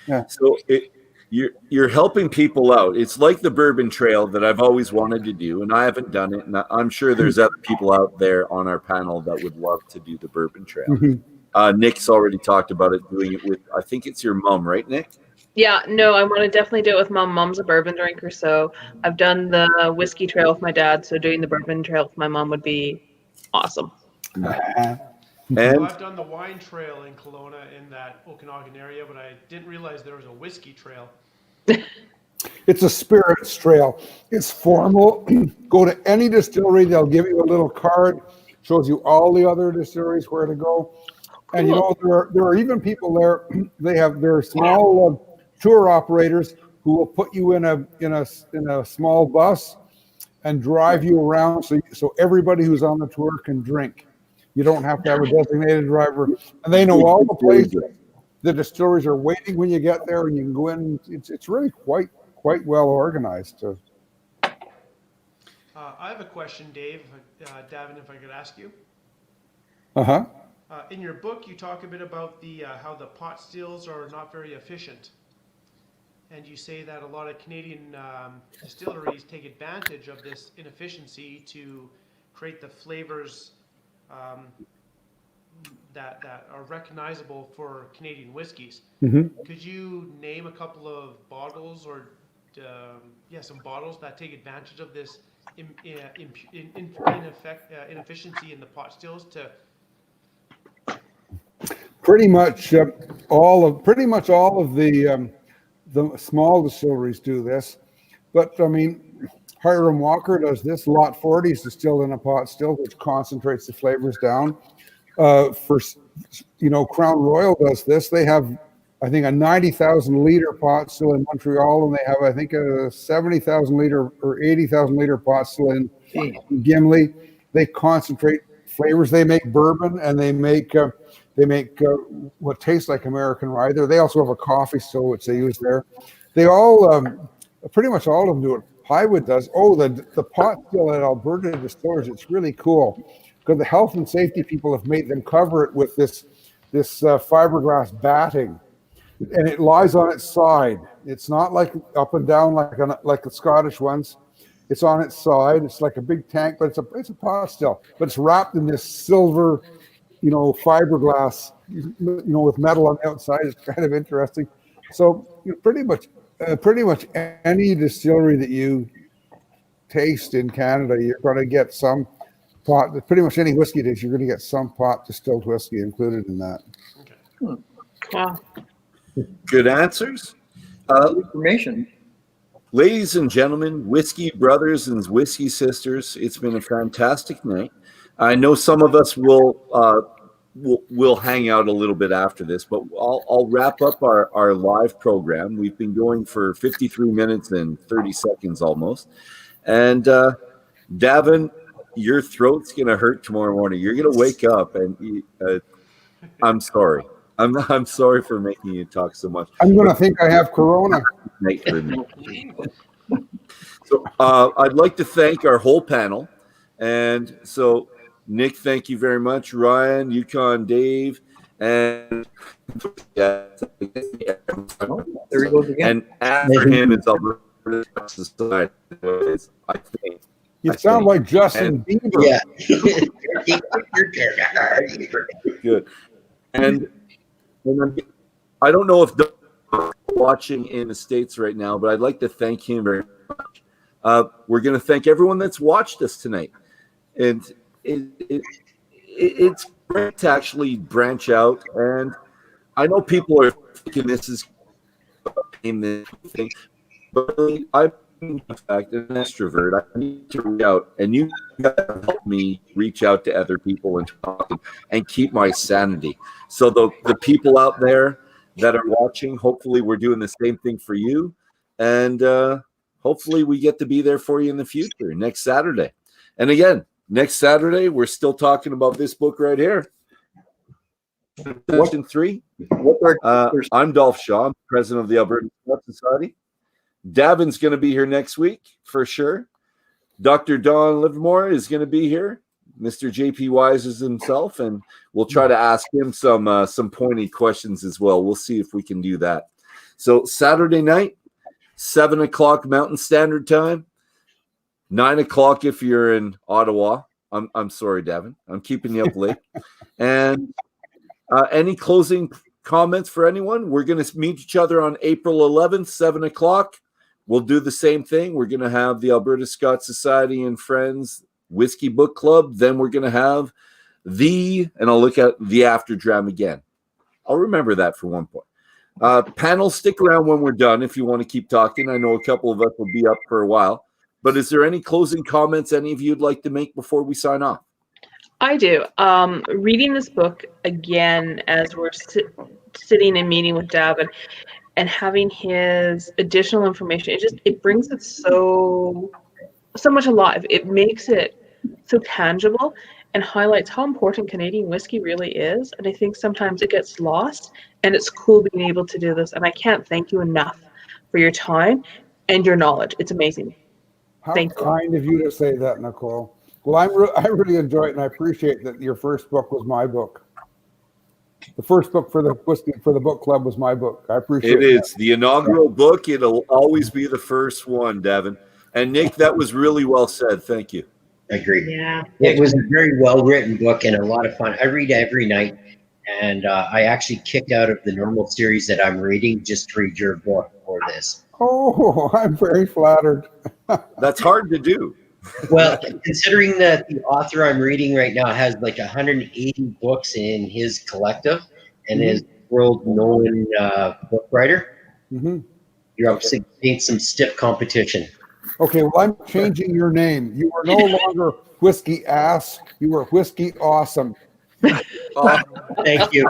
Yeah. So you're helping people out. It's like the Bourbon Trail that I've always wanted to do, and I haven't done it. And I'm sure there's other people out there on our panel that would love to do the Bourbon Trail. Mm-hmm. Nick's already talked about it, doing it with, I think it's your mom, right, Nick? Yeah, no, I want to definitely do it with mom. Mom's a bourbon drinker, so I've done the whiskey trail with my dad, so doing the bourbon trail with my mom would be awesome. And I've done the wine trail in Kelowna in that Okanagan area, but I didn't realize there was a whiskey trail. It's a spirits trail. It's formal. Go to any distillery, they'll give you a little card, shows you all the other distilleries where to go. And you know, there are even people there. There are small tour operators who will put you in a small bus and drive you around, so everybody who's on the tour can drink. You don't have to have a designated driver, and they know all the places. The distilleries are waiting when you get there, and you can go in. It's really quite well organized. I have a question, Dave. Davin, if I could ask you. In your book, you talk a bit about how the pot stills are not very efficient, and you say that a lot of Canadian distilleries take advantage of this inefficiency to create the flavors that are recognizable for Canadian whiskeys. Mm-hmm. Could you name a couple of bottles or some bottles that take advantage of this inefficiency in the pot stills to? Pretty much all of the small distilleries do this, but I mean, Hiram Walker does this. Lot 40 is distilled in a pot still, which concentrates the flavors down. Crown Royal does this. They have, I think, a 90,000 liter pot still in Montreal, and they have, I think, a 70,000 liter or 80,000 liter pot still in Gimli. They concentrate flavors. They make bourbon, and they make what tastes like American rye. They also have a coffee still, which they use there. They all, pretty much all of them do it. Highwood does. Oh, the pot still at Alberta Distillers, it's really cool because the health and safety people have made them cover it with this fiberglass batting, and it lies on its side. It's not like up and down like the Scottish ones. It's on its side. It's like a big tank, but it's a pot still. But it's wrapped in this silver, fiberglass, with metal on the outside. It's kind of interesting. So pretty much any distillery that you taste in Canada, you're going to get some pot. Pretty much any whiskey dish, you're going to get some pot distilled whiskey included in that. Okay. Wow. Good answers. Information. Ladies and gentlemen, whiskey brothers and whiskey sisters, it's been a fantastic night. I know some of us will hang out a little bit after this, but I'll wrap up our live program. We've been going for 53 minutes and 30 seconds almost. And Davin, your throat's going to hurt tomorrow morning. You're going to wake up and I'm sorry. I'm sorry for making you talk so much. I'm going to think I have corona. So I'd like to thank our whole panel. And so Nick, thank you very much. Ryan, Yukon, Dave, and there he goes again. And after him is Alberta Society. I think. You sound like Justin Bieber. Yeah. Good. And I don't know if Doug's watching in the States right now, but I'd like to thank him very much. We're going to thank everyone that's watched us tonight. And it's great to actually branch out. And I know people are thinking this is a thing, but I'm in fact an extrovert. I need to reach out, and you guys help me reach out to other people and talk and keep my sanity. So the people out there that are watching. Hopefully we're doing the same thing for you. And hopefully we get to be there for you in the future next Saturday. And again, next Saturday, we're still talking about this book right here. Session 3. I'm Dolph Shaw, I'm president of the Alberta Scotch Society. Davin's going to be here next week for sure. Dr. Don Livermore is going to be here. Mr. JP Wise is himself, and we'll try to ask him some pointy questions as well. We'll see if we can do that. So Saturday night, 7 o'clock Mountain Standard Time, 9 o'clock if you're in Ottawa. I'm sorry, Davin. I'm keeping you up late. And any closing comments for anyone? We're going to meet each other on April 11th, 7 o'clock. We'll do the same thing. We're going to have the Alberta Scotch Society and Friends Whiskey Book Club. Then we're going to have and I'll look at the After Dram again. I'll remember that for one point. Panel, stick around when we're done if you want to keep talking. I know a couple of us will be up for a while. But is there any closing comments any of you would like to make before we sign off? I do. Reading this book again as we're sitting and meeting with Davin and having his additional information, it brings it so much alive. It makes it so tangible and highlights how important Canadian whiskey really is. And I think sometimes it gets lost, and it's cool being able to do this. And I can't thank you enough for your time and your knowledge. It's amazing. How kind of you to say that, Nicole. Well, I really enjoy it, and I appreciate that your first book was my book. The first book for the book club was my book. I appreciate it. It is the inaugural book. It'll always be the first one, Davin. And Nick, that was really well said. Thank you. I agree. Yeah. It was a very well-written book and a lot of fun. I read every night, and I actually kicked out of the normal series that I'm reading just to read your book for this. Oh, I'm very flattered. That's hard to do. Well, considering that the author I'm reading right now has like 180 books in his collective and is world-known book writer, you're up against some stiff competition. Okay, well, I'm changing your name. You are no longer Whiskey Ass. You are Whiskey Awesome. Thank you.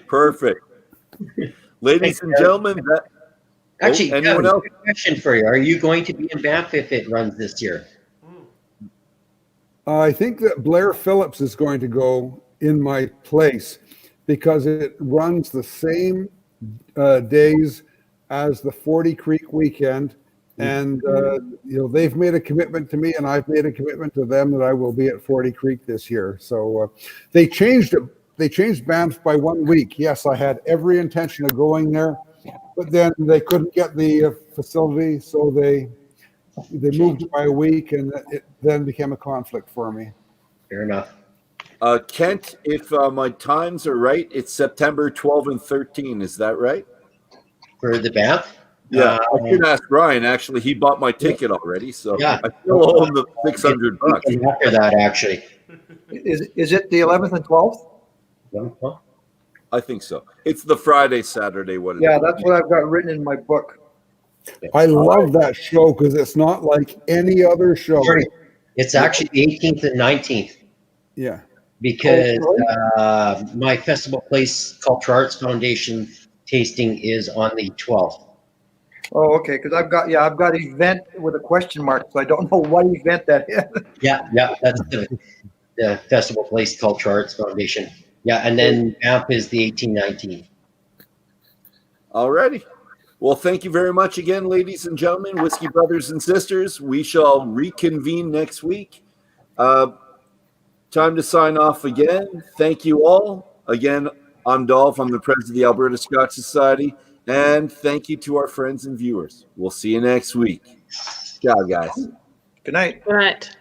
Perfect. Ladies and gentlemen, actually, anyone else? Good question for you. Are you going to be in Banff if it runs this year? I think that Blair Phillips is going to go in my place because it runs the same days as the 40 Creek weekend. And, they've made a commitment to me, and I've made a commitment to them that I will be at 40 Creek this year. So they changed it. They changed Banff by 1 week. Yes, I had every intention of going there, but then they couldn't get the facility, so they moved it by a week, and it then became a conflict for me. Fair enough. Kent, if my times are right, it's September 12 and 13. Is that right? For the Banff? Yeah, I should ask Ryan. Actually, he bought my ticket already, so yeah. I still own the $600. After that, actually. Is it the 11th and 12th? I think so. It's the Friday, Saturday. That's what I've got written in my book. I love that show because it's not like any other show. It's actually the 18th and 19th. Yeah. Because my festival place, Culture Arts Foundation tasting is on the 12th. Oh, okay. Because I've got event with a question mark, so I don't know what event that is. Yeah, that's the festival place, Culture Arts Foundation. Yeah, and then Banff is the 18-19. All righty. Well, thank you very much again, ladies and gentlemen, Whiskey brothers and sisters. We shall reconvene next week. Time to sign off again. Thank you all. Again, I'm Dolph. I'm the president of the Alberta Scotch Society. And thank you to our friends and viewers. We'll see you next week. Ciao, guys. Good night. Good night.